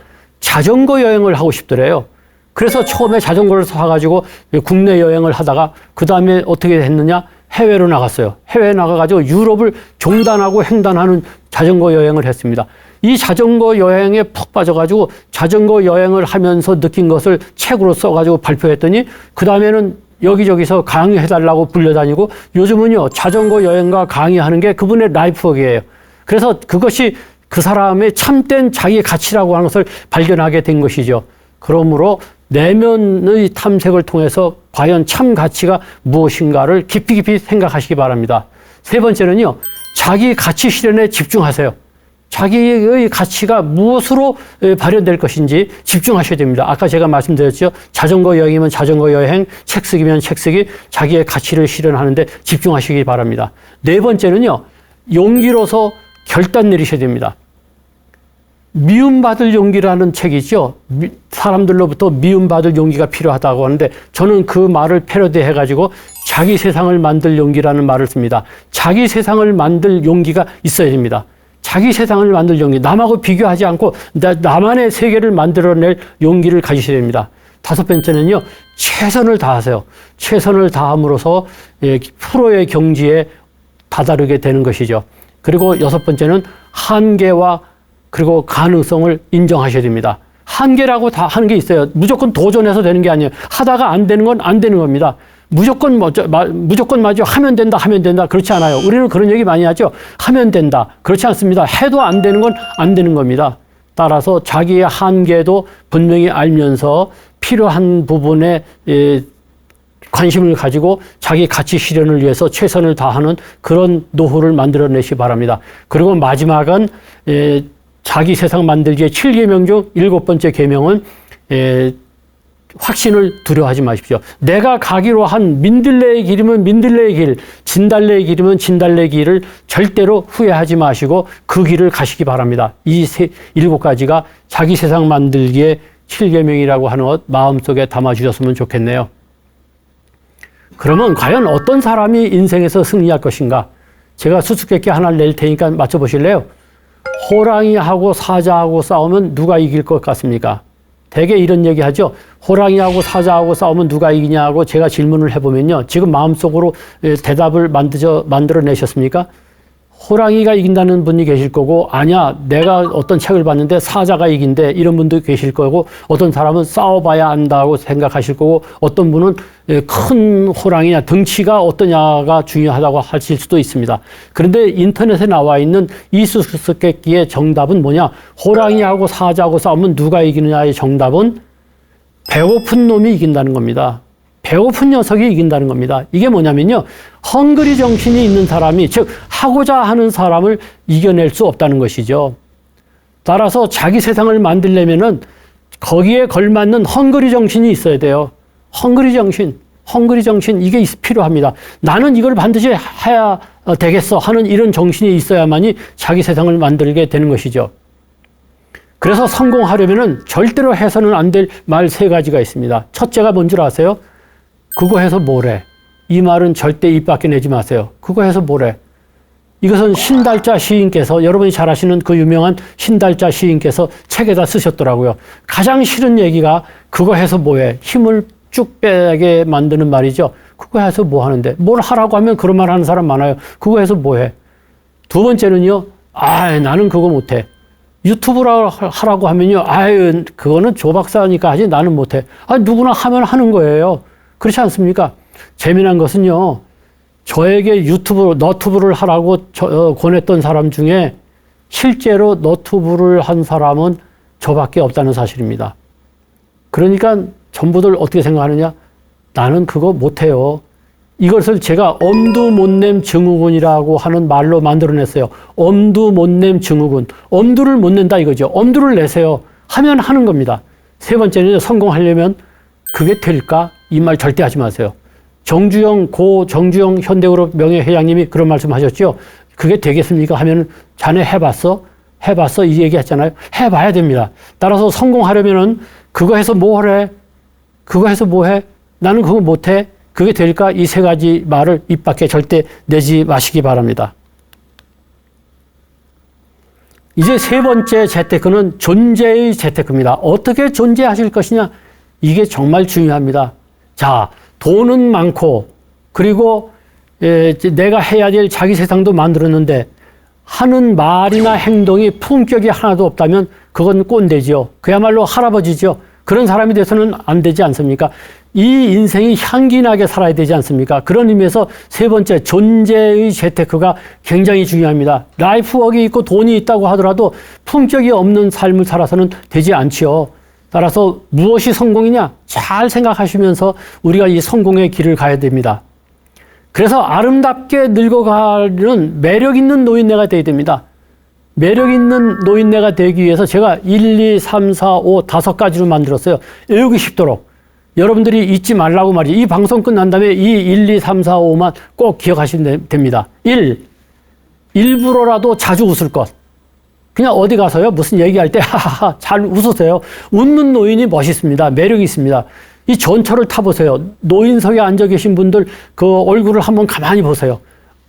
자전거 여행을 하고 싶더래요. 그래서 처음에 자전거를 사가지고 국내 여행을 하다가 그 다음에 어떻게 했느냐? 해외로 나갔어요. 해외에 나가가지고 유럽을 종단하고 횡단하는 자전거 여행을 했습니다. 이 자전거 여행에 푹 빠져가지고 자전거 여행을 하면서 느낀 것을 책으로 써가지고 발표했더니 그 다음에는 여기저기서 강의해달라고 불려다니고 요즘은요 자전거 여행과 강의하는 게 그분의 라이프워크예요. 그래서 그것이 그 사람의 참된 자기의 가치라고 하는 것을 발견하게 된 것이죠. 그러므로 내면의 탐색을 통해서 과연 참 가치가 무엇인가를 깊이 깊이 생각하시기 바랍니다. 세 번째는요, 자기 가치 실현에 집중하세요. 자기의 가치가 무엇으로 발현될 것인지 집중하셔야 됩니다. 아까 제가 말씀드렸죠. 자전거 여행이면 자전거 여행, 책 쓰기면 책 쓰기, 자기의 가치를 실현하는데 집중하시기 바랍니다. 네 번째는요, 용기로서 결단 내리셔야 됩니다. 미움받을 용기라는 책이 있죠. 사람들로부터 미움받을 용기가 필요하다고 하는데 저는 그 말을 패러디해가지고 자기 세상을 만들 용기라는 말을 씁니다. 자기 세상을 만들 용기가 있어야 됩니다. 자기 세상을 만들 용기, 남하고 비교하지 않고 나만의 세계를 만들어낼 용기를 가지셔야 됩니다. 다섯 번째는요, 최선을 다하세요. 최선을 다함으로써 프로의 경지에 다다르게 되는 것이죠. 그리고 여섯 번째는 한계와 그리고 가능성을 인정하셔야 됩니다. 한계라고 다 하는 게 있어요. 무조건 도전해서 되는 게 아니에요. 하다가 안 되는 건 안 되는 겁니다. 무조건 맞아. 하면 된다. 그렇지 않아요. 우리는 그런 얘기 많이 하죠. 하면 된다. 그렇지 않습니다. 해도 안 되는 건 안 되는 겁니다. 따라서 자기의 한계도 분명히 알면서 필요한 부분에 관심을 가지고 자기 가치 실현을 위해서 최선을 다하는 그런 노후를 만들어내시기 바랍니다. 그리고 마지막은 자기 세상 만들기의 7계명 중 7번째 계명은 확신을 두려워하지 마십시오. 내가 가기로 한 민들레의 길이면 민들레의 길, 진달래의 길이면 진달래의 길을 절대로 후회하지 마시고 그 길을 가시기 바랍니다. 이 7가지가 자기 세상 만들기의 7계명이라고 하는 것 마음속에 담아주셨으면 좋겠네요. 그러면 과연 어떤 사람이 인생에서 승리할 것인가? 제가 수수께끼 하나를 낼 테니까 맞춰보실래요? 호랑이하고 사자하고 싸우면 누가 이길 것 같습니까? 대개 이런 얘기 하죠. 호랑이하고 사자하고 싸우면 누가 이기냐고 제가 질문을 해보면요. 지금 마음속으로 대답을 만들어내셨습니까? 호랑이가 이긴다는 분이 계실 거고, 아니야, 내가 어떤 책을 봤는데 사자가 이긴대, 이런 분도 계실 거고, 어떤 사람은 싸워봐야 안다고 생각하실 거고, 어떤 분은 큰 호랑이냐, 덩치가 어떠냐가 중요하다고 하실 수도 있습니다. 그런데 인터넷에 나와 있는 이 수수께끼의 정답은 뭐냐? 호랑이하고 사자하고 싸우면 누가 이기느냐의 정답은 배고픈 놈이 이긴다는 겁니다. 배고픈 녀석이 이긴다는 겁니다. 이게 뭐냐면요, 헝그리 정신이 있는 사람이, 즉 하고자 하는 사람을 이겨낼 수 없다는 것이죠. 따라서 자기 세상을 만들려면은 거기에 걸맞는 헝그리 정신이 있어야 돼요. 헝그리 정신 이게 필요합니다. 나는 이걸 반드시 해야 되겠어 하는 이런 정신이 있어야만이 자기 세상을 만들게 되는 것이죠. 그래서 성공하려면은 절대로 해서는 안 될 말 3가지가 있습니다. 첫째가 뭔 줄 아세요? 그거 해서 뭐래? 이 말은 절대 입 밖에 내지 마세요. 그거 해서 뭐래? 이것은 신달자 시인께서, 여러분이 잘 아시는 그 유명한 신달자 시인께서 책에다 쓰셨더라고요. 가장 싫은 얘기가 그거 해서 뭐해? 힘을 쭉 빼게 만드는 말이죠. 그거 해서 뭐 하는데? 뭘 하라고 하면 그런 말 하는 사람 많아요. 그거 해서 뭐해? 두 번째는요. 나는 그거 못해. 유튜브를 하라고 하면요. 그거는 조 박사니까 하지 나는 못해. 누구나 하면 하는 거예요. 그렇지 않습니까? 재미난 것은요, 저에게 너튜브를 하라고 권했던 사람 중에 실제로 너튜브를 한 사람은 저밖에 없다는 사실입니다. 그러니까 전부들 어떻게 생각하느냐? 나는 그거 못해요. 이것을 제가 엄두 못냄 증후군이라고 하는 말로 만들어냈어요. 엄두 못냄 증후군. 엄두를 못 낸다 이거죠. 엄두를 내세요. 하면 하는 겁니다. 세 번째는 성공하려면 그게 될까? 이 말 절대 하지 마세요. 정주영 현대그룹 명예회장님이 그런 말씀 하셨죠. 그게 되겠습니까? 하면 자네 해봤어? 이 얘기 했잖아요. 해봐야 됩니다. 따라서 성공하려면은 그거 해서 뭐 해? 그거 해서 뭐 해? 나는 그거 못해? 그게 될까? 이 3가지 말을 입 밖에 절대 내지 마시기 바랍니다. 이제 세 번째 재테크는 존재의 재테크입니다. 어떻게 존재하실 것이냐? 이게 정말 중요합니다. 자, 돈은 많고, 그리고 내가 해야 될 자기 세상도 만들었는데, 하는 말이나 행동이 품격이 하나도 없다면 그건 꼰대지요. 그야말로 할아버지죠. 그런 사람이 돼서는 안 되지 않습니까? 이 인생이 향기나게 살아야 되지 않습니까? 그런 의미에서 세 번째, 존재의 재테크가 굉장히 중요합니다. 라이프워크가 있고 돈이 있다고 하더라도 품격이 없는 삶을 살아서는 되지 않지요. 따라서 무엇이 성공이냐? 잘 생각하시면서 우리가 이 성공의 길을 가야 됩니다. 그래서 아름답게 늙어가는 매력 있는 노인네가 되어야 됩니다. 매력 있는 노인네가 되기 위해서 제가 1, 2, 3, 4, 5, 5가지로 만들었어요. 외우기 쉽도록. 여러분들이 잊지 말라고 말이죠. 이 방송 끝난 다음에 이 1, 2, 3, 4, 5만 꼭 기억하시면 됩니다. 1. 일부러라도 자주 웃을 것. 그냥 어디 가서요. 무슨 얘기할 때 하하하 잘 웃으세요. 웃는 노인이 멋있습니다. 매력이 있습니다. 이 전철을 타보세요. 노인석에 앉아 계신 분들 그 얼굴을 한번 가만히 보세요.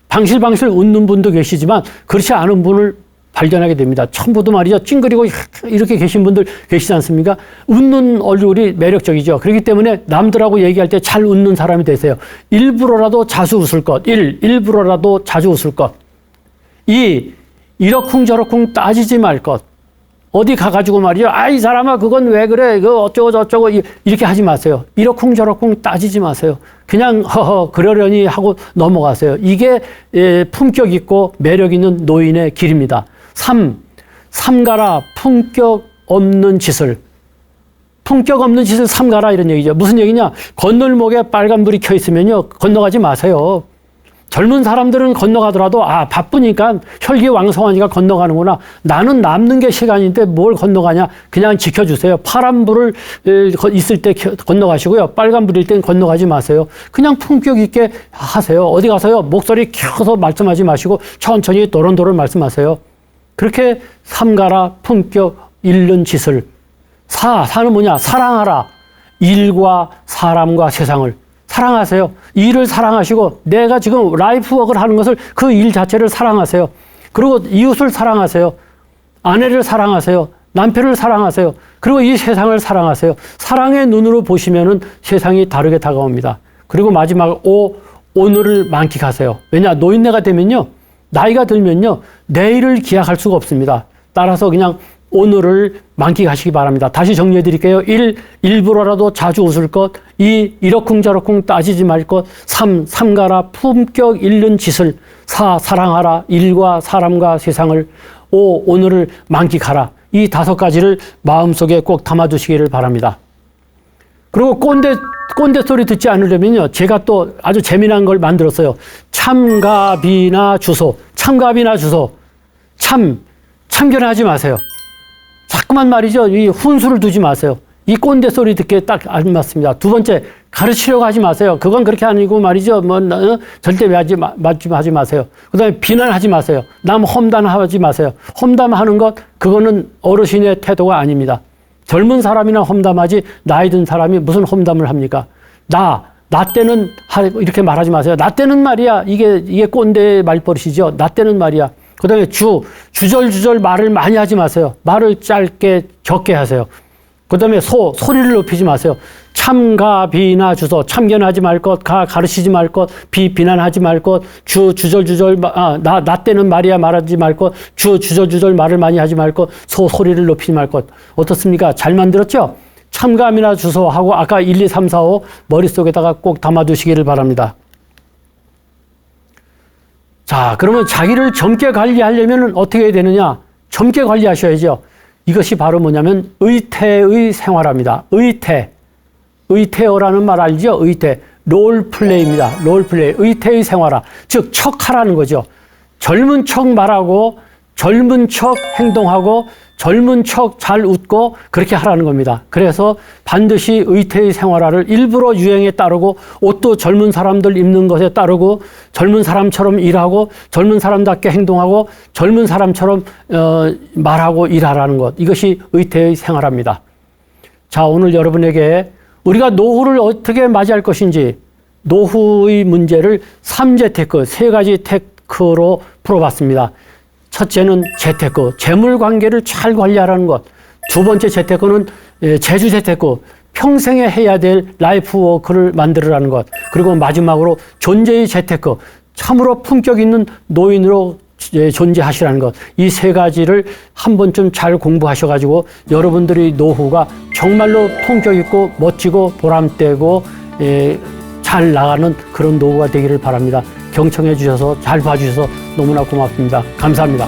방실방실 웃는 분도 계시지만 그렇지 않은 분을 발견하게 됩니다. 전부도 말이죠. 찡그리고 이렇게 계신 분들 계시지 않습니까? 웃는 얼굴이 매력적이죠. 그렇기 때문에 남들하고 얘기할 때 잘 웃는 사람이 되세요. 일부러라도 자주 웃을 것. 1. 일부러라도 자주 웃을 것. 2. 이러쿵저러쿵 따지지 말 것. 어디 가가지고 말이죠. 아, 이 사람아, 그건 왜 그래? 그 어쩌고 저쩌고 이렇게 하지 마세요. 이러쿵저러쿵 따지지 마세요. 그냥 허허 그러려니 하고 넘어가세요. 이게 품격 있고 매력 있는 노인의 길입니다. 3. 삼가라 품격 없는 짓을. 품격 없는 짓을 삼가라 이런 얘기죠. 무슨 얘기냐? 건널목에 빨간불이 켜 있으면요. 건너가지 마세요. 젊은 사람들은 건너가더라도 아 바쁘니까 혈기왕성하니까 건너가는구나. 나는 남는 게 시간인데 뭘 건너가냐. 그냥 지켜주세요. 파란불을 있을 때 건너가시고요. 빨간불일 땐 건너가지 마세요. 그냥 품격 있게 하세요. 어디 가서요. 목소리 켜서 말씀하지 마시고 천천히 도론도론 말씀하세요. 그렇게 삼가라 품격 잃는 짓을. 4는 뭐냐. 사랑하라. 일과 사람과 세상을. 사랑하세요. 일을 사랑하시고 내가 지금 라이프워크를 하는 것을 그 일 자체를 사랑하세요. 그리고 이웃을 사랑하세요. 아내를 사랑하세요. 남편을 사랑하세요. 그리고 이 세상을 사랑하세요. 사랑의 눈으로 보시면은 세상이 다르게 다가옵니다. 그리고 마지막 5, 오늘을 만끽하세요. 왜냐? 노인네가 되면요. 나이가 들면요. 내일을 기약할 수가 없습니다. 따라서 그냥 오늘을 만끽하시기 바랍니다. 다시 정리해 드릴게요. 1. 일부러라도 자주 웃을 것. 2. 이러쿵저러쿵 따지지 말 것. 3. 삼가라 품격 잃는 짓을. 4. 사랑하라 일과 사람과 세상을. 5. 오늘을 만끽하라. 이 5가지를 마음속에 꼭 담아두시기를 바랍니다. 그리고 꼰대 소리 듣지 않으려면요. 제가 또 아주 재미난 걸 만들었어요. 참갑이나 주소. 참갑이나 주소. 참견하지 마세요. 자꾸만 말이죠. 이 훈수를 두지 마세요. 이 꼰대 소리 듣기에 딱 안 맞습니다. 2번째, 가르치려고 하지 마세요. 그건 그렇게 아니고 말이죠. 절대 하지 마세요. 그 다음에 비난하지 마세요. 남 험담하지 마세요. 험담하는 것, 그거는 어르신의 태도가 아닙니다. 젊은 사람이나 험담하지, 나이 든 사람이 무슨 험담을 합니까? 나 때는 이렇게 말하지 마세요. 나 때는 말이야. 이게 꼰대 말버릇이죠. 나 때는 말이야. 그 다음에 주절주절 말을 많이 하지 마세요. 말을 짧게 적게 하세요. 그 다음에 소리를 높이지 마세요. 참가비나 주소, 참견하지 말 것, 가르치지 말 것, 비난하지 말 것, 주절주절, 나 때는 말이야 말하지 말 것, 주절주절 말을 많이 하지 말 것, 소리를 높이지 말 것. 어떻습니까? 잘 만들었죠? 참감이나 주소하고 아까 1, 2, 3, 4, 5 머릿속에다가 꼭 담아두시기를 바랍니다. 자, 그러면 자기를 젊게 관리하려면 어떻게 해야 되느냐? 젊게 관리하셔야죠. 이것이 바로 뭐냐면 의태의 생활합니다. 의태어라는 말 알죠? 의태. 롤플레이입니다. 롤플레이. 의태의 생활화. 즉 척하라는 거죠. 젊은 척 말하고 젊은 척 행동하고 젊은 척 잘 웃고 그렇게 하라는 겁니다. 그래서 반드시 의태의 생활화를 일부러 유행에 따르고 옷도 젊은 사람들 입는 것에 따르고 젊은 사람처럼 일하고 젊은 사람답게 행동하고 젊은 사람처럼 말하고 일하라는 것. 이것이 의태의 생활화입니다. 자, 오늘 여러분에게 우리가 노후를 어떻게 맞이할 것인지 노후의 문제를 3재테크, 3가지 테크로 풀어봤습니다. 첫째는 재테크, 재물 관계를 잘 관리하라는 것. 두 번째 재테크는 재주 재테크, 평생에 해야 될 라이프워크를 만들으라는 것. 그리고 마지막으로 존재의 재테크, 참으로 품격 있는 노인으로 존재하시라는 것. 이 세 가지를 한 번쯤 잘 공부하셔가지고 여러분들의 노후가 정말로 품격 있고 멋지고 보람되고 잘 나가는 그런 노후가 되기를 바랍니다. 경청해 주셔서 잘 봐주셔서 너무나 고맙습니다. 감사합니다.